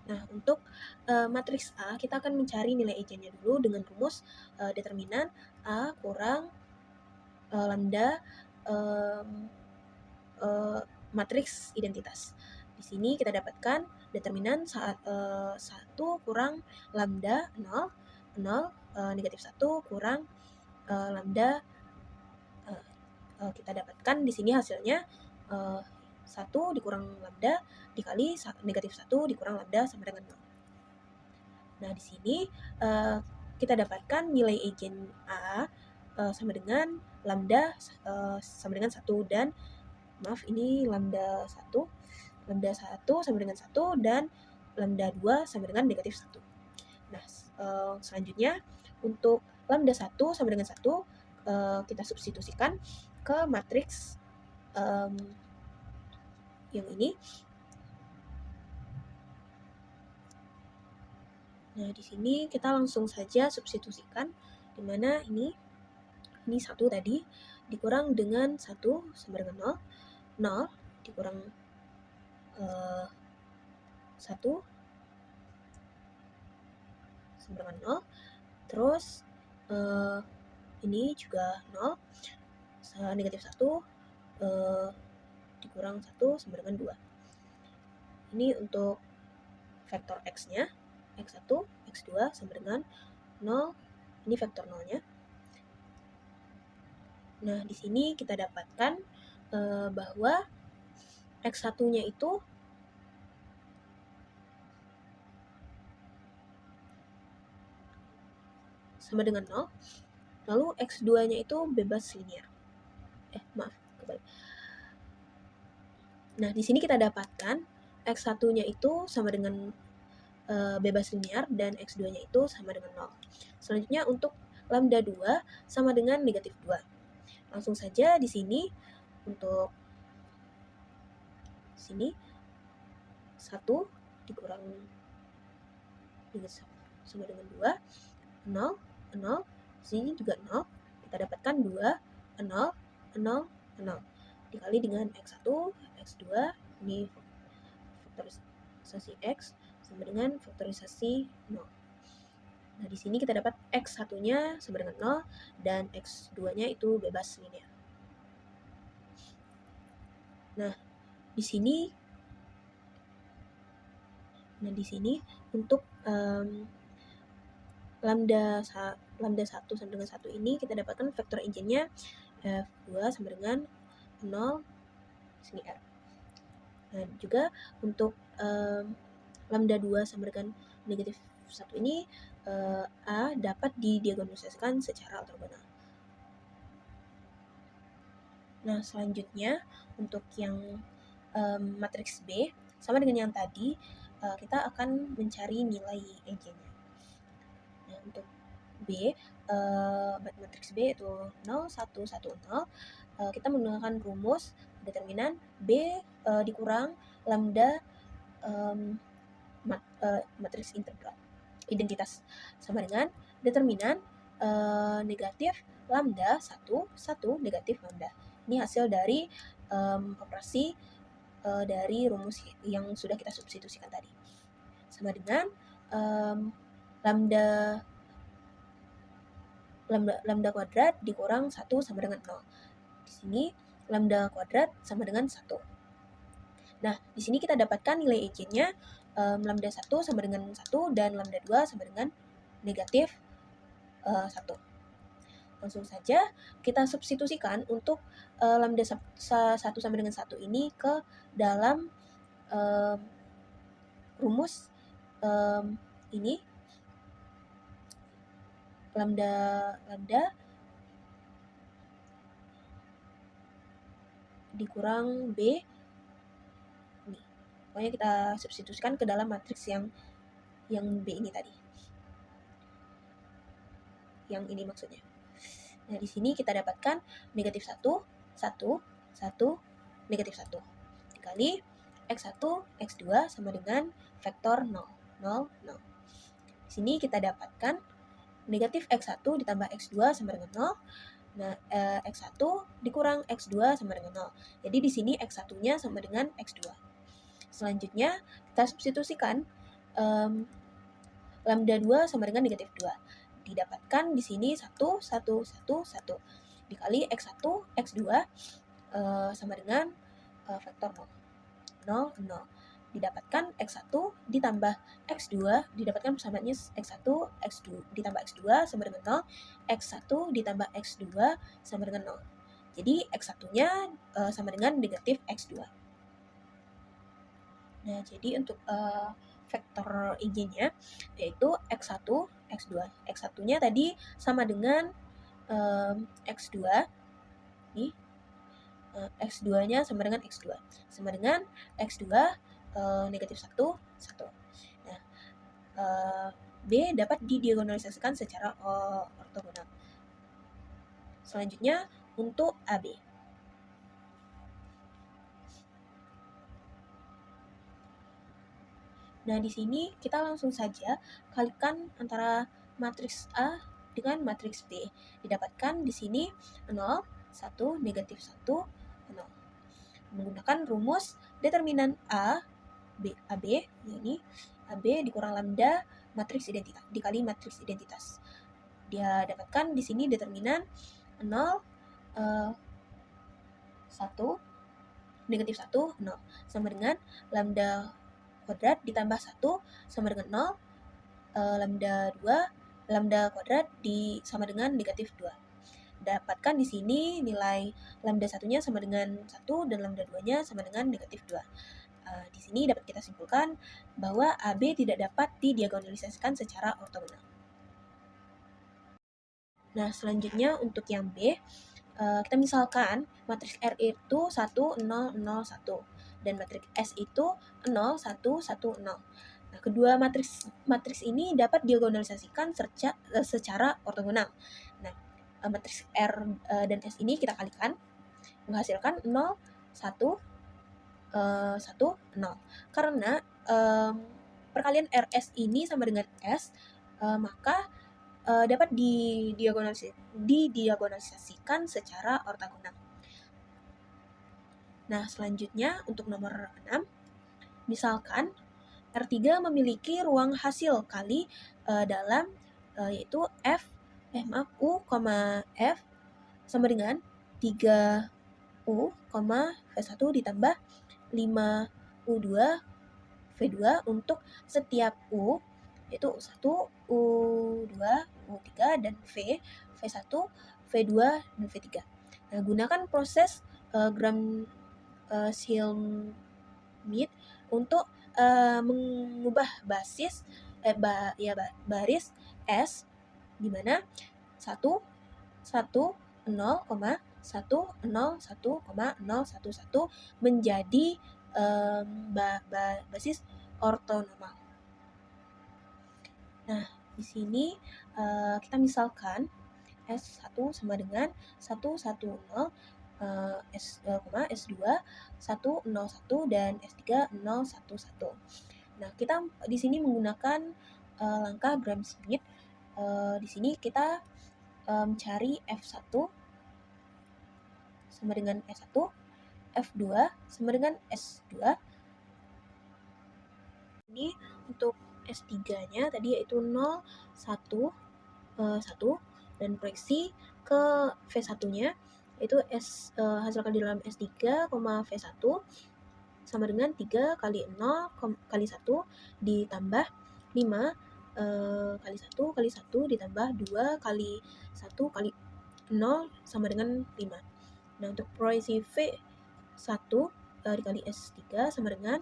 Nah, untuk matriks A, kita akan mencari nilai eigennya dulu dengan rumus determinan A kurang lambda matriks identitas. Di sini kita dapatkan determinan saat 1 kurang lambda 0, 0, negatif 1 kurang lambda, kita dapatkan di sini hasilnya 1 dikurang lambda dikali negatif 1 dikurang lambda sama dengan 0. Nah, di sini kita dapatkan nilai eigen A sama dengan lambda sama dengan 1 dan maaf, ini lambda 1 sama dengan 1 dan lambda 2 sama dengan negatif 1. Nah, selanjutnya untuk lambda 1 sama dengan 1 kita substitusikan ke matriks yang ini. Nah, di sini kita langsung saja substitusikan, di mana ini 1 tadi dikurang dengan 1 sama dengan 0, 0 dikurang 1 sama dengan 0, terus ini juga 0, negatif 1 dikurang 1 sama dengan 2. Ini untuk vektor X-nya, X1, X2 sama dengan 0, ini vektor 0-nya. Nah, di sini kita dapatkan bahwa X1-nya itu sama dengan 0, lalu X2-nya itu bebas linear. Kembali. Nah, di sini kita dapatkan X1-nya itu sama dengan bebas linear dan X2-nya itu sama dengan 0. Selanjutnya untuk lambda 2 sama dengan negatif 2. Langsung saja di sini untuk sini 1 dikurang sama dengan 2, 0, 0, sini juga 0, kita dapatkan 2, 0, 0, 0, dikali dengan X1, X2, ini faktorisasi X sama dengan faktorisasi 0. Nah, di sini kita dapat X1-nya sama dengan 0 dan X2-nya itu bebas linear. Nah, di sini untuk lambda 1 sama dengan 1 ini kita dapatkan vektor eigennya F2 sama dengan 0 sini R. Nah, juga untuk lambda 2 sama dengan negatif 1 ini A dapat didiagonalisasikan secara ortogonal. Nah, selanjutnya untuk yang matriks B, sama dengan yang tadi, kita akan mencari nilai eigennya. Nah, untuk B, matriks B itu 0, 1, 1, 0, kita menggunakan rumus determinan B dikurang lambda matriks integral identitas sama dengan determinan negatif lambda 1, 1 negatif lambda. Ini hasil dari operasi dari rumus yang sudah kita substitusikan tadi. Sama dengan lambda kuadrat dikurang 1 sama dengan 0. Di sini lambda kuadrat sama dengan 1. Nah, di sini kita dapatkan nilai eigennya lambda 1 sama dengan 1 dan lambda 2 sama dengan negatif 1. Langsung saja kita substitusikan untuk lambda 1 sama dengan 1 ini ke dalam rumus ini lambda dikurang B ini. Pokoknya kita substitusikan ke dalam matriks yang B ini tadi. Yang ini maksudnya. Nah, di sini kita dapatkan negatif 1, 1, 1, negatif 1. Dikali X1, X2 sama dengan vektor 0, 0, 0. Di sini kita dapatkan negatif X1 ditambah X2 sama dengan 0. Nah, X1 dikurang X2 sama dengan 0. Jadi di sini X1-nya sama dengan X2. Selanjutnya, kita substitusikan lambda 2 sama dengan negatif 2. Didapatkan di sini 1, 1, 1, 1. Dikali X1, X2 sama dengan vektor 0, 0, 0. Didapatkan X1 ditambah X2, didapatkan persamaannya X1, X2 ditambah X2 sama dengan 0, X1 ditambah X2 sama dengan 0. Jadi X1-nya sama dengan negatif X2. Nah, jadi untuk vektor eigennya yaitu X1, X2. X1-nya tadi sama dengan X2. Nih, X2-nya sama dengan X2. Sama dengan X2 negatif 1, 1. Nah, B dapat didiagonalisasikan secara ortogonal. Selanjutnya untuk AB. Nah, di sini kita langsung saja kalikan antara matriks A dengan matriks B. Didapatkan di sini 0, 1, negatif 1, 0. Menggunakan rumus determinan AB, ini AB dikurang lambda matriks identitas dikali matriks identitas. Dia dapatkan di sini determinan 0, 1, negatif 1, 0. Sama dengan lambda kuadrat ditambah 1 sama dengan 0, lambda 2, lambda kuadrat sama dengan negatif 2. Dapatkan di sini nilai lambda 1-nya sama dengan 1 dan lambda 2-nya sama dengan negatif 2. Di sini dapat kita simpulkan bahwa AB tidak dapat didiagonalisasikan secara ortogonal. Nah, selanjutnya untuk yang B, kita misalkan matriks R itu 1, 0, 0, 1 dan matriks S itu 0, 1, 1, 0. Nah, kedua matriks ini dapat diagonalisasikan secara ortogonal. Nah, matriks R dan S ini kita kalikan menghasilkan 0, 1, 1, 0. Karena perkalian RS ini sama dengan S, maka dapat didiagonalisasikan secara ortogonal. Nah, selanjutnya untuk nomor 6, misalkan R3 memiliki ruang hasil kali dalam yaitu U, F sama dengan 3U, V1 ditambah 5U2, V2 untuk setiap U yaitu U1, U2, U3, dan V1, V2, dan V3. Nah, gunakan proses Gram-Schmidt untuk mengubah basis baris S, di mana 1, 1, 0,101,011 menjadi basis ortonormal. Nah, di sini kita misalkan S1 sama dengan 110, S2 101 dan S3 011. Nah, kita di sini menggunakan langkah Gram-Schmidt. Di sini kita mencari F1 sama dengan S1, F2 sama dengan S2. Ini untuk S3-nya tadi yaitu 0, 1, 1, dan proyeksi ke V1-nya yaitu hasil kali dalam S3, V1 sama dengan 3 kali 0 kali 1 ditambah 5 kali 1 kali 1 ditambah 2 kali 1 kali 0 sama dengan 5. Nah, untuk proyeksi V1 dikali S3 sama dengan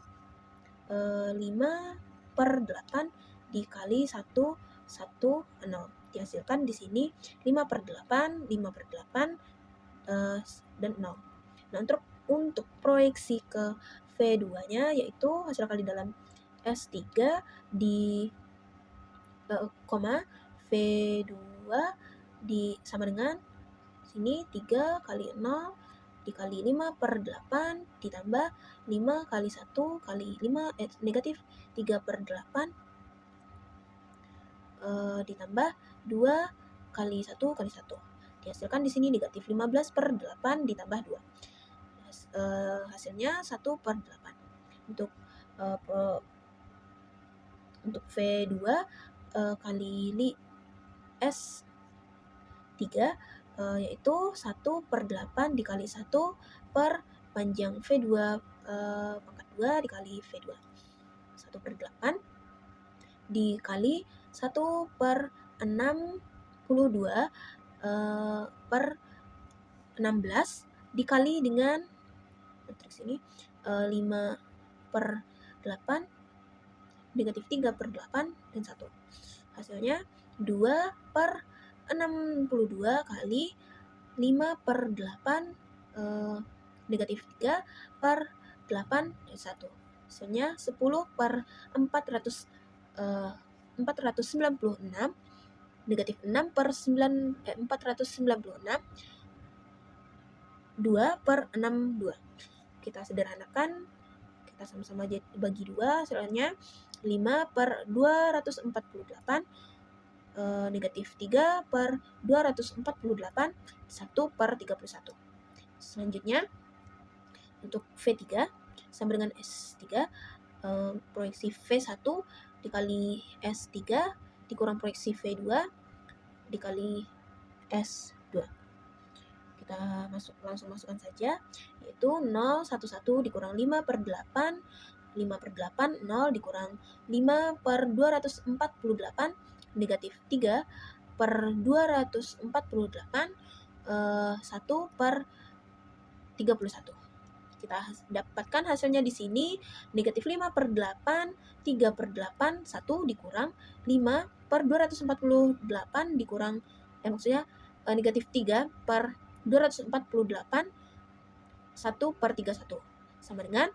5/8 dikali 1, 1, 0. Dihasilkan di sini 5/8, 5/8, dan 0. Nah, untuk proyeksi ke V2-nya yaitu hasil kali dalam S3 di V2 sama dengan sini 3 kali 0 dikali 5/8 ditambah 5 kali 1 kali 5 negatif 3/8 ditambah 2 kali 1 kali 1. Dihasilkan di sini negatif 15/8 ditambah 2. Hasilnya 1/8. Untuk V2 kali S3 yaitu 1/8 dikali 1 per panjang V2 pangkat 2 dikali V2. 1/8 dikali 1/62 per 16 dikali dengan matriks ini 5/8 negatif 3/8 dan 1. Hasilnya 2/62 kali 5/8 negatif 3/8 dan 1. Hasilnya 10/496 negatif 496 2/62. Kita sederhanakan, kita sama-sama bagi 2, hasilnya 5/248 negatif 3/248 1/31. Selanjutnya untuk V3 sama dengan S3 proyeksi V1 dikali S3 dikurang proyeksi V2 dikali S2. Kita langsung masukkan saja, yaitu 0, 1 dikurang 5/8, 5/8, 0 dikurang 5/248 negatif 3/248 1/31. Kita dapatkan hasilnya di sini negatif 5/8, 3/8, 1 dikurang 5/248 dikurang negatif 3/248 1/31 sama dengan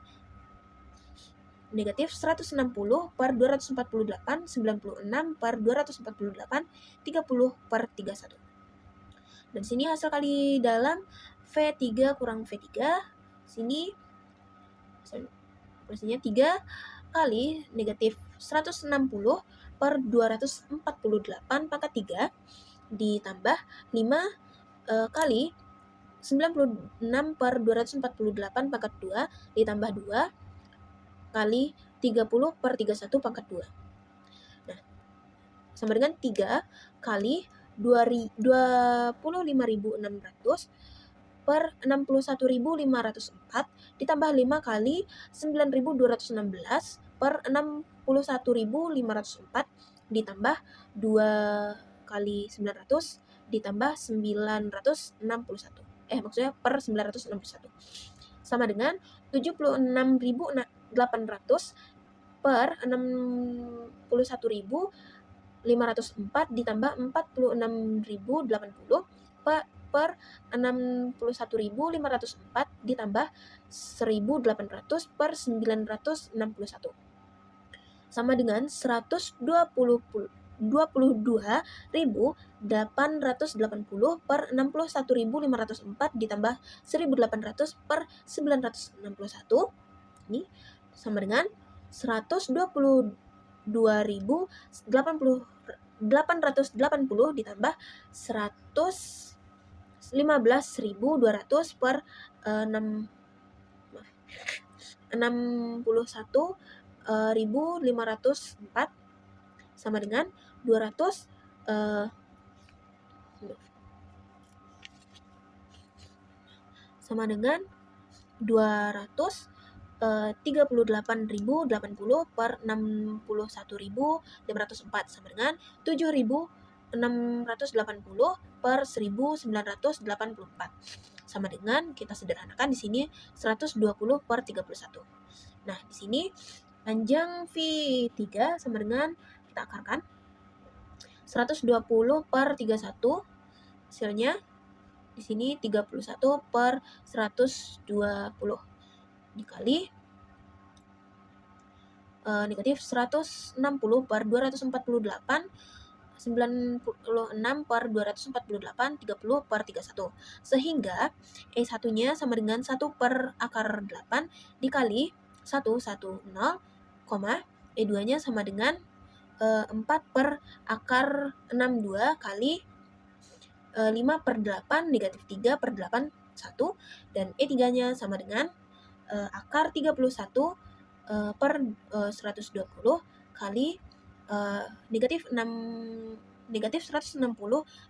negatif 160/248 96/248 30/31. Dan sini hasil kali dalam V3 kurang V3. Sini hasilnya 3 kali negatif 160/248 pangkat 3 ditambah 5 kali 96/248 pangkat 2 ditambah 2 kali 30/31 pangkat 2. Nah, sama dengan 3 kali 25.600 per 61.504 ditambah 5 kali 9.216 per 61.504 ditambah 2 kali 900 ditambah 961. Maksudnya per 961. Sama dengan 76.800 per 61.504 ditambah 46.080 per 61.504 ditambah 1.800 per 961 sama dengan 122.880 per 61.504 ditambah 1.800 per 961 ini sama dengan 122.880 ditambah 115.200 per 61.504 sama dengan 200 sama dengan 238.080 per 61.504 sama dengan 7.680 per 1.984 sama dengan, kita sederhanakan di sini 120 per 31. Nah, di sini panjang V3 sama dengan, kita akarkan 120 per 31, hasilnya di sini 31 per 120 dikali negatif 160 per 248, 96 per 248, 30 per 31. Sehingga E1-nya sama dengan 1 per akar 8 dikali 110, E2-nya sama dengan 4 per akar 62 kali 5 per 8 negatif 3 per 8, 1. Dan E3-nya sama dengan akar 31 per 120 kali negatif 160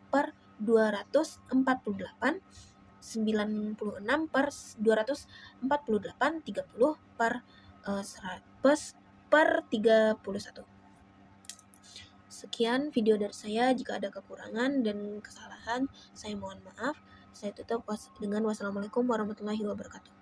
per 248, 96 per 248, 30 per 31. Sekian video dari saya. Jika ada kekurangan dan kesalahan, saya mohon maaf. Saya tutup dengan wassalamualaikum warahmatullahi wabarakatuh.